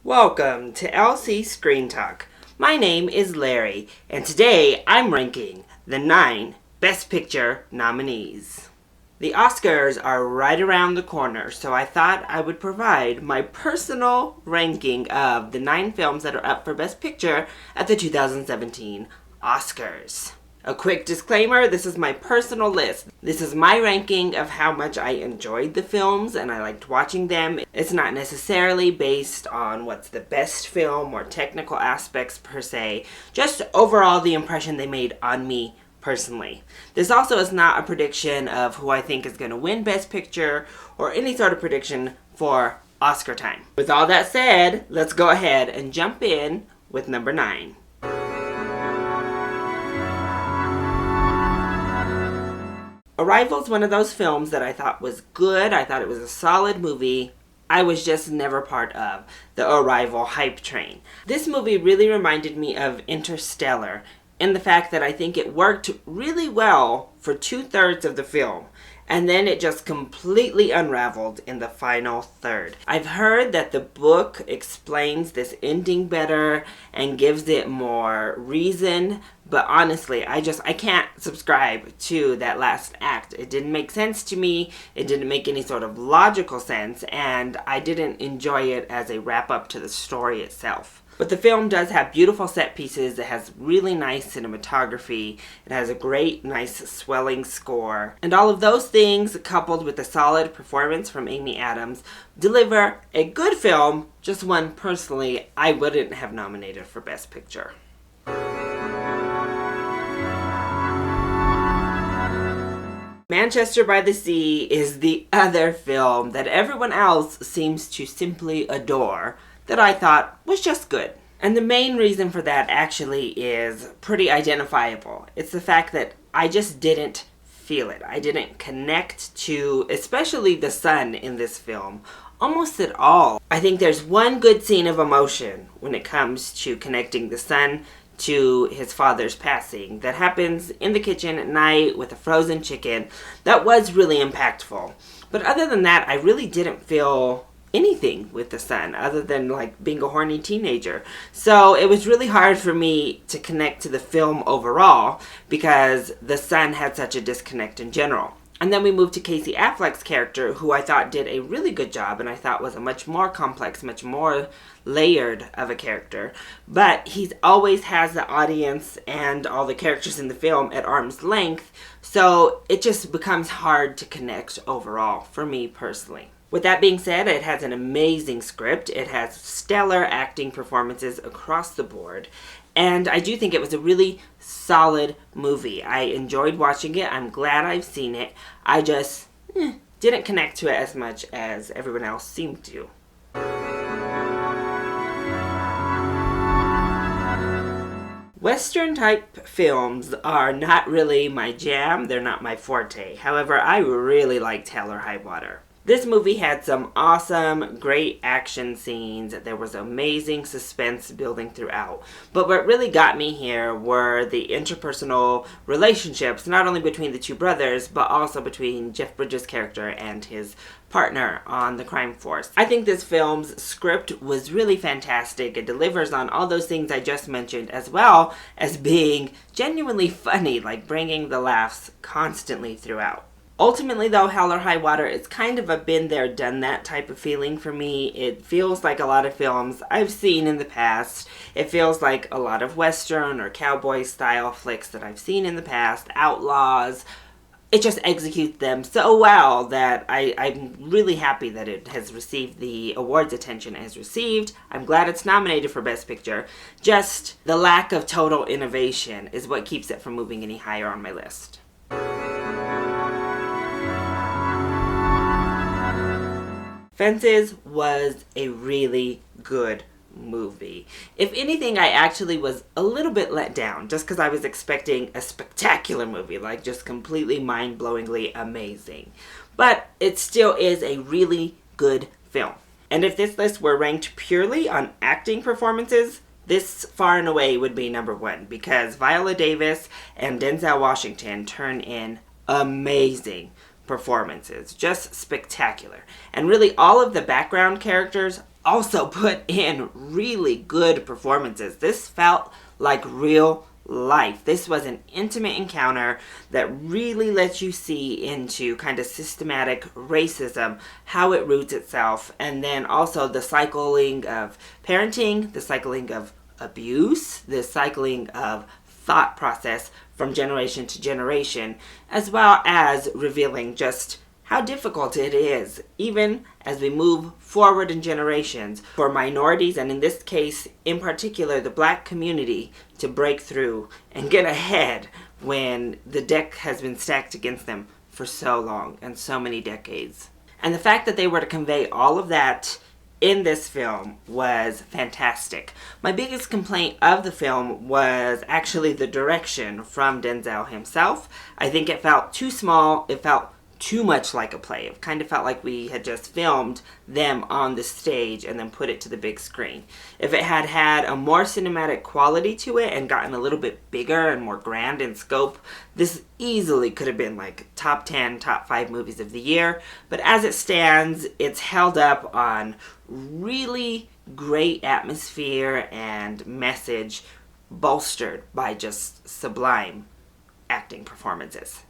Welcome to LC Screen Talk. My name is Larry, and today I'm ranking the 9 Best Picture nominees. The Oscars are right around the corner, so I thought I would provide my personal ranking of the 9 films that are up for Best Picture at the 2017 Oscars. A quick disclaimer, this is my personal list. This is my ranking of how much I enjoyed the films and I liked watching them. It's not necessarily based on what's the best film or technical aspects per se, just overall the impression they made on me personally. This also is not a prediction of who I think is going to win Best Picture or any sort of prediction for Oscar time. With all that said, let's go ahead and jump in with number 9. Arrival's one of those films that I thought was good. I thought it was a solid movie. I was just never part of the Arrival hype train. This movie really reminded me of Interstellar in the fact that I think it worked really well for 2/3 of the film, and then it just completely unraveled in the final third. I've heard that the book explains this ending better and gives it more reason, but honestly, I can't subscribe to that last act. It didn't make sense to me, it didn't make any sort of logical sense, and I didn't enjoy it as a wrap-up to the story itself. But the film does have beautiful set pieces, it has really nice cinematography, it has a great, nice, swelling score. And all of those things, coupled with a solid performance from Amy Adams, deliver a good film, just one personally I wouldn't have nominated for Best Picture. Manchester by the Sea is the other film that everyone else seems to simply adore that I thought was just good. And the main reason for that actually is pretty identifiable. It's the fact that I just didn't feel it. I didn't connect to, especially the son in this film, almost at all. I think there's one good scene of emotion when it comes to connecting the son to his father's passing that happens in the kitchen at night with a frozen chicken. That was really impactful. But other than that, I really didn't feel anything with the son other than like being a horny teenager. So it was really hard for me to connect to the film overall because the son had such a disconnect in general. And then we moved to Casey Affleck's character, who I thought did a really good job and I thought was a much more complex, much more layered of a character. But he always has the audience and all the characters in the film at arm's length, so it just becomes hard to connect overall for me personally. With that being said, it has an amazing script. It has stellar acting performances across the board. And I do think it was a really solid movie. I enjoyed watching it. I'm glad I've seen it. I just didn't connect to it as much as everyone else seemed to. Western type films are not really my jam. They're not my forte. However, I really liked Hell or High Water. This movie had some awesome, great action scenes. There was amazing suspense building throughout. But what really got me here were the interpersonal relationships, not only between the two brothers, but also between Jeff Bridges' character and his partner on the crime force. I think this film's script was really fantastic. It delivers on all those things I just mentioned, as well as being genuinely funny, like bringing the laughs constantly throughout. Ultimately, though, Hell or High Water, it's kind of a been there, done that type of feeling for me. It feels like a lot of films I've seen in the past. It feels like a lot of Western or cowboy style flicks that I've seen in the past, outlaws. It just executes them so well that I'm really happy that it has received the awards attention it has received. I'm glad it's nominated for Best Picture. Just the lack of total innovation is what keeps it from moving any higher on my list. Fences was a really good movie. If anything, I actually was a little bit let down just because I was expecting a spectacular movie, like just completely mind-blowingly amazing. But it still is a really good film. And if this list were ranked purely on acting performances, this far and away would be number 1 because Viola Davis and Denzel Washington turn in amazing performances. Just spectacular. And really all of the background characters also put in really good performances. This felt like real life. This was an intimate encounter that really lets you see into kind of systematic racism, how it roots itself, and then also the cycling of parenting, the cycling of abuse, the cycling of thought process from generation to generation, as well as revealing just how difficult it is, even as we move forward in generations, for minorities, and in this case, in particular, the Black community, to break through and get ahead when the deck has been stacked against them for so long and so many decades. And the fact that they were to convey all of that in this film was fantastic. My biggest complaint of the film was actually the direction from Denzel himself. I think it felt too small. It felt too much like a play. It kind of felt like we had just filmed them on the stage and then put it to the big screen. If it had had a more cinematic quality to it and gotten a little bit bigger and more grand in scope, this easily could have been like top 10, top 5 movies of the year. But as it stands, it's held up on really great atmosphere and message, bolstered by just sublime acting performances.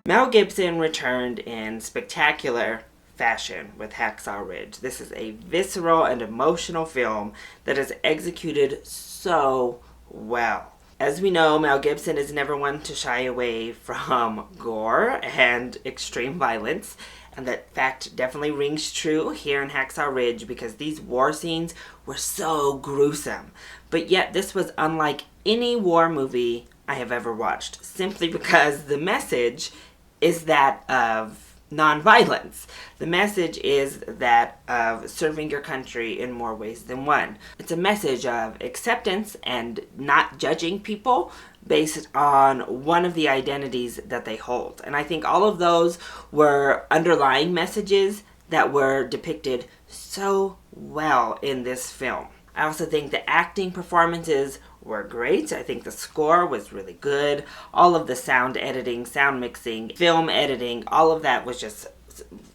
Mel Gibson returned in spectacular fashion with Hacksaw Ridge. This is a visceral and emotional film that is executed so well. As we know, Mel Gibson is never one to shy away from gore and extreme violence, and that fact definitely rings true here in Hacksaw Ridge because these war scenes were so gruesome. But yet this was unlike any war movie I have ever watched, simply because the message is that of nonviolence. The message is that of serving your country in more ways than one. It's a message of acceptance and not judging people based on one of the identities that they hold. And I think all of those were underlying messages that were depicted so well in this film. I also think the acting performances were great. I think the score was really good. All of the sound editing, sound mixing, film editing, all of that was just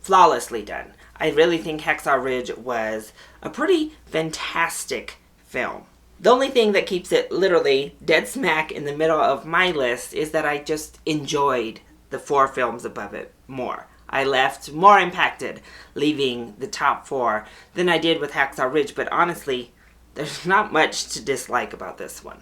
flawlessly done. I really think Hacksaw Ridge was a pretty fantastic film. The only thing that keeps it literally dead smack in the middle of my list is that I just enjoyed the 4 films above it more. I left more impacted leaving the top 4 than I did with Hacksaw Ridge, but honestly, there's not much to dislike about this one.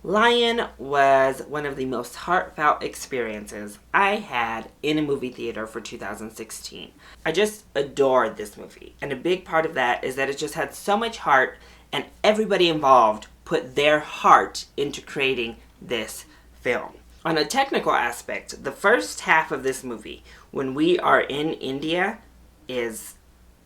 Lion was one of the most heartfelt experiences I had in a movie theater for 2016. I just adored this movie, and a big part of that is that it just had so much heart, and everybody involved put their heart into creating this film. On a technical aspect, the first half of this movie, when we are in India, is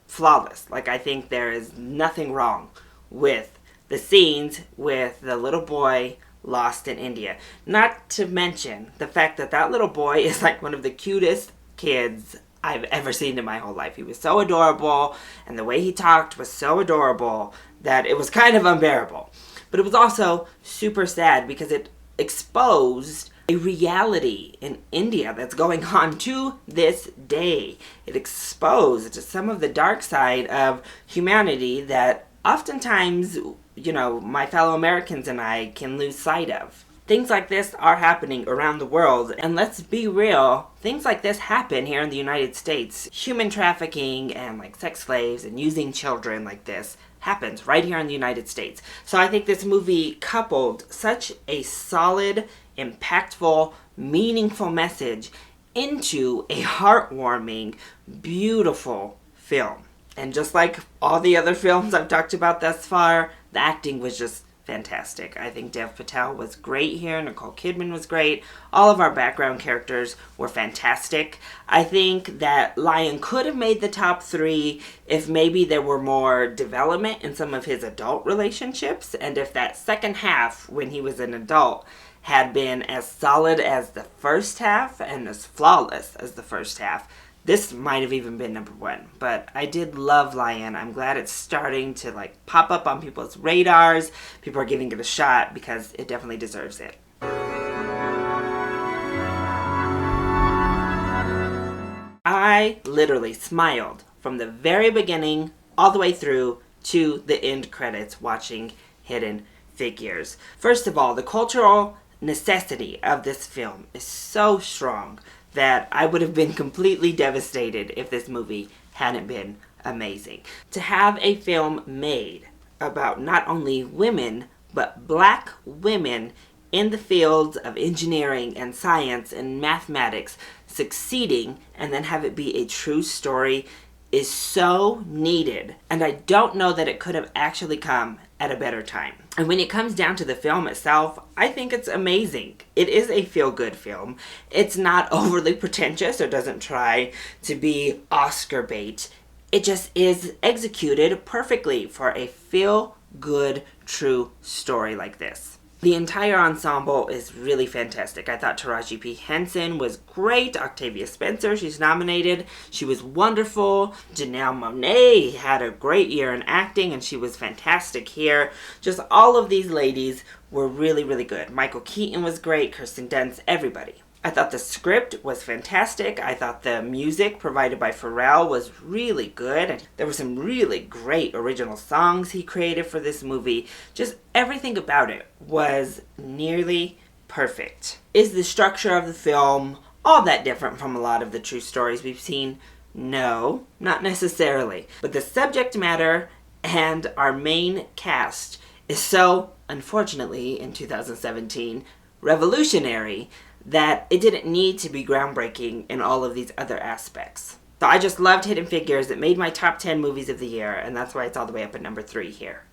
flawless. Like, I think there is nothing wrong with the scenes with the little boy lost in India. Not to mention the fact that that little boy is like one of the cutest kids I've ever seen in my whole life. He was so adorable, and the way he talked was so adorable that it was kind of unbearable. But it was also super sad because it exposed a reality in India that's going on to this day. It exposed some of the dark side of humanity that oftentimes, my fellow Americans and I can lose sight of. Things like this are happening around the world, and let's be real, things like this happen here in the United States. Human trafficking and like sex slaves and using children like this happens right here in the United States. So I think this movie coupled such a solid, impactful, meaningful message into a heartwarming, beautiful film. And just like all the other films I've talked about thus far, the acting was just fantastic. I think Dev Patel was great here. Nicole Kidman was great. All of our background characters were fantastic. I think that Lion could have made the top 3 if maybe there were more development in some of his adult relationships, and if that second half, when he was an adult, had been as solid as the first half and as flawless as the first half, this might have even been number 1. But I did love Lion. I'm glad it's starting to pop up on people's radars. People are giving it a shot because it definitely deserves it. I literally smiled from the very beginning all the way through to the end credits watching Hidden Figures. First of all, the cultural necessity of this film is so strong that I would have been completely devastated if this movie hadn't been amazing. To have a film made about not only women, but black women in the fields of engineering and science and mathematics succeeding, and then have it be a true story, is so needed. And I don't know that it could have actually come at a better time. And when it comes down to the film itself, I think it's amazing. It is a feel-good film. It's not overly pretentious or doesn't try to be Oscar bait. It just is executed perfectly for a feel-good, true story like this. The entire ensemble is really fantastic. I thought Taraji P. Henson was great. Octavia Spencer, she's nominated. She was wonderful. Janelle Monáe had a great year in acting, and she was fantastic here. Just all of these ladies were really, really good. Michael Keaton was great. Kirsten Dunst, everybody. I thought the script was fantastic. I thought the music provided by Pharrell was really good. And there were some really great original songs he created for this movie. Just everything about it was nearly perfect. Is the structure of the film all that different from a lot of the true stories we've seen? No, not necessarily. But the subject matter and our main cast is so, unfortunately, in 2017, revolutionary that it didn't need to be groundbreaking in all of these other aspects. So I just loved Hidden Figures. It made my top 10 movies of the year, and that's why it's all the way up at number 3 here.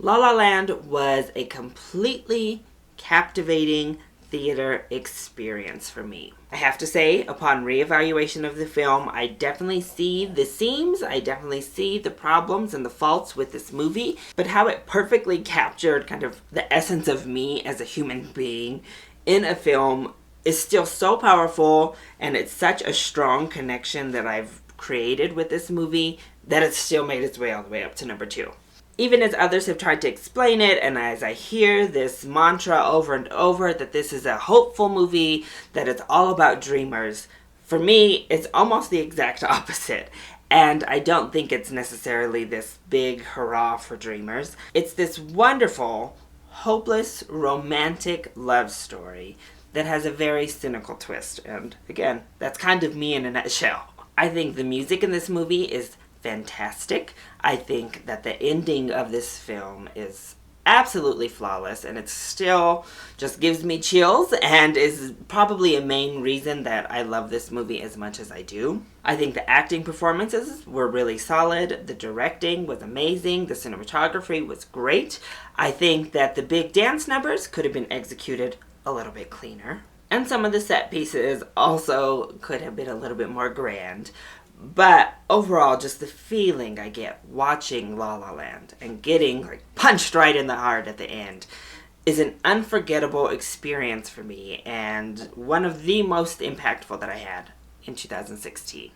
La La Land was a completely captivating theater experience for me. I have to say, upon reevaluation of the film, I definitely see the seams, I definitely see the problems and the faults with this movie, but how it perfectly captured kind of the essence of me as a human being in a film is still so powerful, and it's such a strong connection that I've created with this movie that it's still made its way all the way up to number 2. Even as others have tried to explain it, and as I hear this mantra over and over that this is a hopeful movie, that it's all about dreamers, for me, it's almost the exact opposite. And I don't think it's necessarily this big hurrah for dreamers. It's this wonderful, hopeless, romantic love story that has a very cynical twist. And again, that's kind of me in a nutshell. I think the music in this movie is fantastic. I think that the ending of this film is absolutely flawless, and it still just gives me chills and is probably a main reason that I love this movie as much as I do. I think the acting performances were really solid. The directing was amazing. The cinematography was great. I think that the big dance numbers could have been executed a little bit cleaner. And some of the set pieces also could have been a little bit more grand. But overall, just the feeling I get watching La La Land and getting punched right in the heart at the end is an unforgettable experience for me, and one of the most impactful that I had in 2016.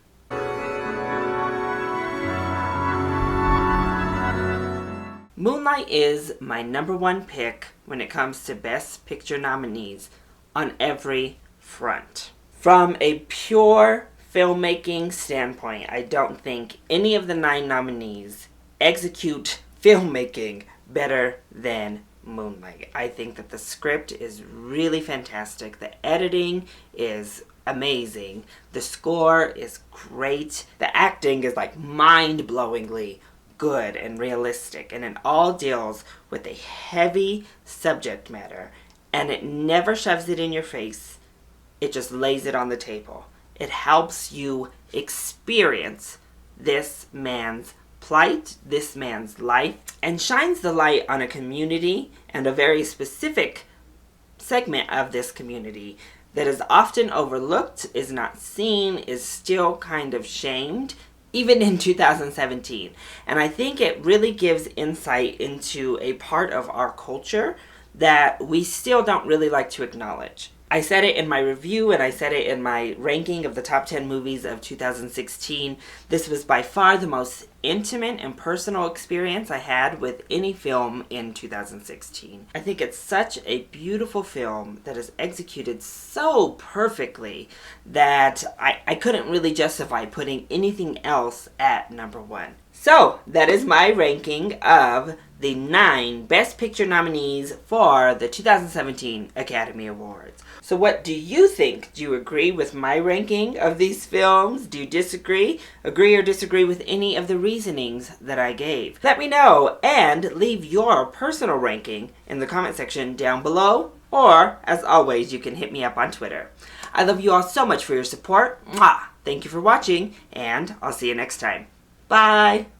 Moonlight is my number 1 pick when it comes to Best Picture nominees on every front. From a pure filmmaking standpoint, I don't think any of the 9 nominees execute filmmaking better than Moonlight. I think that the script is really fantastic. The editing is amazing. The score is great. The acting is mind-blowingly good and realistic. And it all deals with a heavy subject matter. And it never shoves it in your face. It just lays it on the table. It helps you experience this man's plight, this man's life, and shines the light on a community and a very specific segment of this community that is often overlooked, is not seen, is still kind of shamed, even in 2017. And I think it really gives insight into a part of our culture that we still don't really like to acknowledge. I said it in my review and I said it in my ranking of the top 10 movies of 2016. This was by far the most intimate and personal experience I had with any film in 2016. I think it's such a beautiful film that is executed so perfectly that I couldn't really justify putting anything else at number 1. So, that is my ranking of the 9 Best Picture nominees for the 2017 Academy Awards. So what do you think? Do you agree with my ranking of these films? Do you disagree? Agree or disagree with any of the reasonings that I gave? Let me know and leave your personal ranking in the comment section down below. Or, as always, you can hit me up on Twitter. I love you all so much for your support. Mwah! Thank you for watching, and I'll see you next time. Bye!